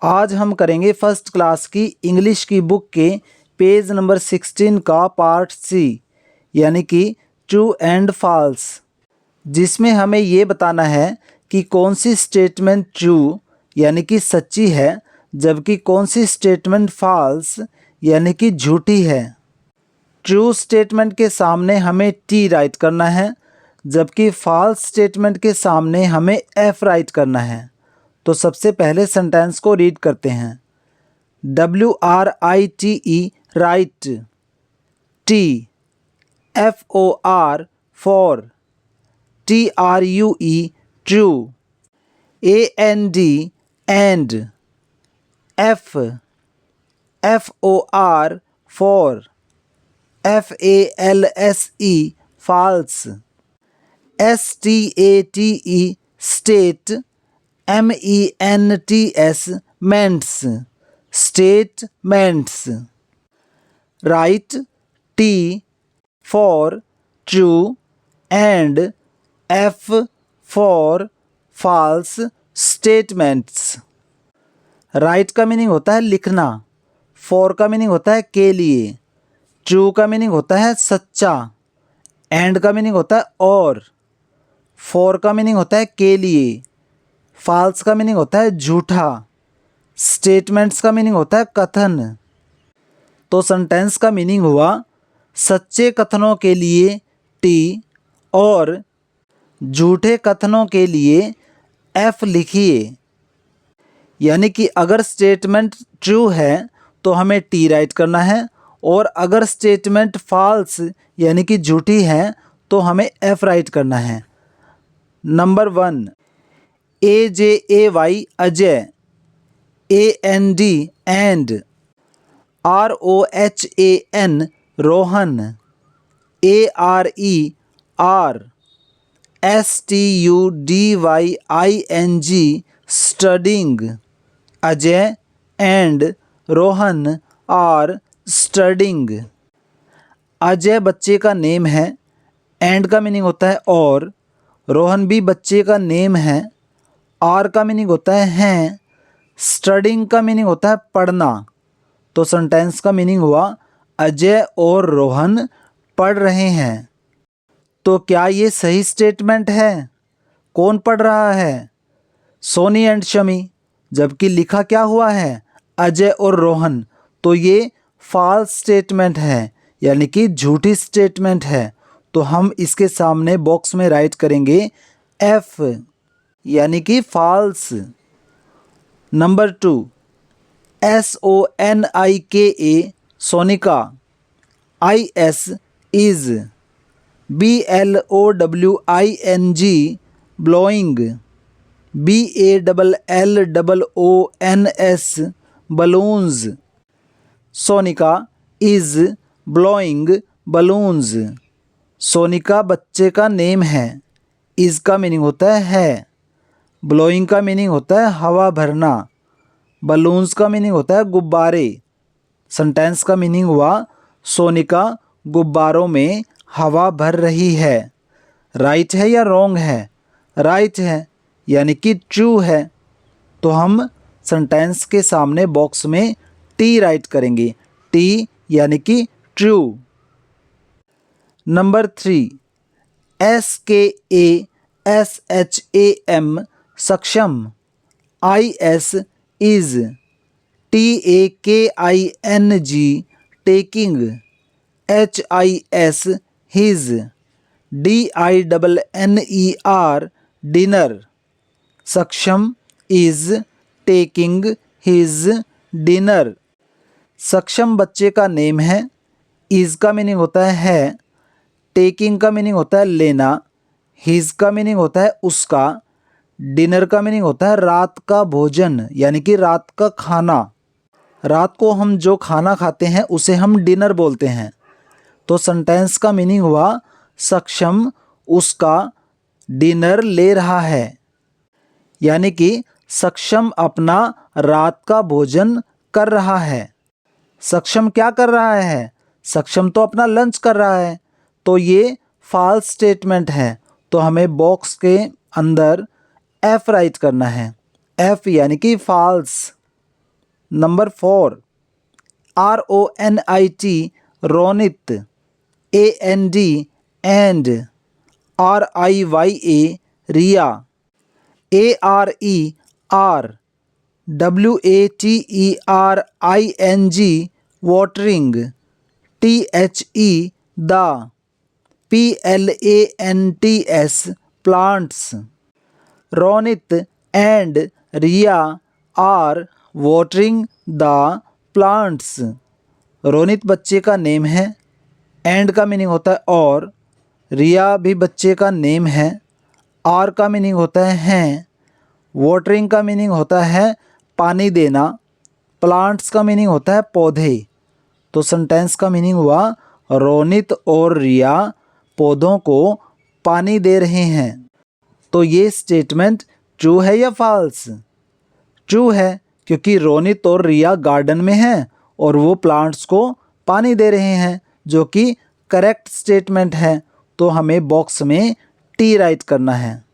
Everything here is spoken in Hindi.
आज हम करेंगे फर्स्ट क्लास की इंग्लिश की बुक के पेज नंबर 16 का पार्ट सी यानी कि ट्रू एंड फॉल्स, जिसमें हमें ये बताना है कि कौन सी स्टेटमेंट ट्रू यानी कि सच्ची है जबकि कौन सी स्टेटमेंट फॉल्स यानी कि झूठी है। ट्रू स्टेटमेंट के सामने हमें टी राइट करना है जबकि फॉल्स स्टेटमेंट के सामने हमें एफ राइट करना है। तो सबसे पहले सेंटेंस को रीड करते हैं। WRITE right, TFOR for, TRUE true, AND and, FOR for, FALSE false, STATE state, MENTS ments statements। Right, T for true and F for false statements। Right का मीनिंग होता है लिखना, फॉर का मीनिंग होता है के लिए, ट्रू का मीनिंग होता है सच्चा, एंड का मीनिंग होता है और, फॉर का मीनिंग होता है के लिए, फॉल्स का मीनिंग होता है झूठा, स्टेटमेंट्स का मीनिंग होता है कथन। तो सेंटेंस का मीनिंग हुआ सच्चे कथनों के लिए टी और झूठे कथनों के लिए एफ लिखिए। यानी कि अगर स्टेटमेंट ट्रू है तो हमें टी राइट करना है और अगर स्टेटमेंट फॉल्स यानी कि झूठी है तो हमें एफ राइट करना है। Number 1, AJAY Ajay, AND and, ROHAN Rohan, ARER, STUDYING studying. Ajay and Rohan are studying. Ajay बच्चे का नेम है, एंड का मीनिंग होता है और, रोहन भी बच्चे का नेम है, आर का मीनिंग होता है हैं, स्टडिंग का मीनिंग होता है पढ़ना। तो सेंटेंस का मीनिंग हुआ अजय और रोहन पढ़ रहे हैं। तो क्या ये सही स्टेटमेंट है? कौन पढ़ रहा है? सोनी एंड शमी। जबकि लिखा क्या हुआ है? अजय और रोहन। तो ये फॉल्स स्टेटमेंट है यानी कि झूठी स्टेटमेंट है। तो हम इसके सामने बॉक्स में राइट करेंगे एफ यानी कि false. Number 2, SONIKA Sonika, IS is, BLOWING blowing, BALLOONS balloons. Sonika is blowing balloons. Sonika बच्चे का नेम है, इज का मीनिंग होता है, ब्लोइंग का मीनिंग होता है हवा भरना, बलून्स का मीनिंग होता है गुब्बारे। सेंटेंस का मीनिंग हुआ सोनिका गुब्बारों में हवा भर रही है। राइट है या रॉन्ग है? राइट है यानी कि ट्रू है। तो हम सेंटेंस के सामने बॉक्स में टी राइट करेंगे, टी यानी कि ट्रू। नंबर 3, SKASHAM सक्षम, IS is, TAKING taking, HIS his, DINNER dinner. सक्षम इज टेकिंग हिज डिनर। सक्षम बच्चे का नेम है, इज का मीनिंग होता है, टेकिंग का मीनिंग होता है लेना, हिज का मीनिंग होता है उसका, डिनर का मीनिंग होता है रात का भोजन यानी कि रात का खाना। रात को हम जो खाना खाते हैं उसे हम डिनर बोलते हैं। तो सेंटेंस का मीनिंग हुआ सक्षम उसका डिनर ले रहा है यानी कि सक्षम अपना रात का भोजन कर रहा है। सक्षम क्या कर रहा है? सक्षम तो अपना लंच कर रहा है। तो ये फॉल्स स्टेटमेंट है। तो हमें बॉक्स के अंदर एफ राइट करना है, एफ यानी कि false. Number 4 RONIT Ronit, AND and, RIYA Riya, ARER WATERING watering, THE the, PLANTS plants. Ronit and Riya are watering the plants. Ronit बच्चे का नेम है, एंड का मीनिंग होता है और, रिया भी बच्चे का नेम है, आर का मीनिंग होता है हैं, वाटरिंग का मीनिंग होता है पानी देना, प्लांट्स का मीनिंग होता है पौधे। तो सेंटेंस का मीनिंग हुआ रोनित और रिया पौधों को पानी दे रहे हैं। तो ये स्टेटमेंट ट्रू है या फॉल्स? ट्रू है, क्योंकि रोनित और रिया गार्डन में हैं और वो प्लांट्स को पानी दे रहे हैं, जो कि करेक्ट स्टेटमेंट है। तो हमें बॉक्स में टी राइट करना है।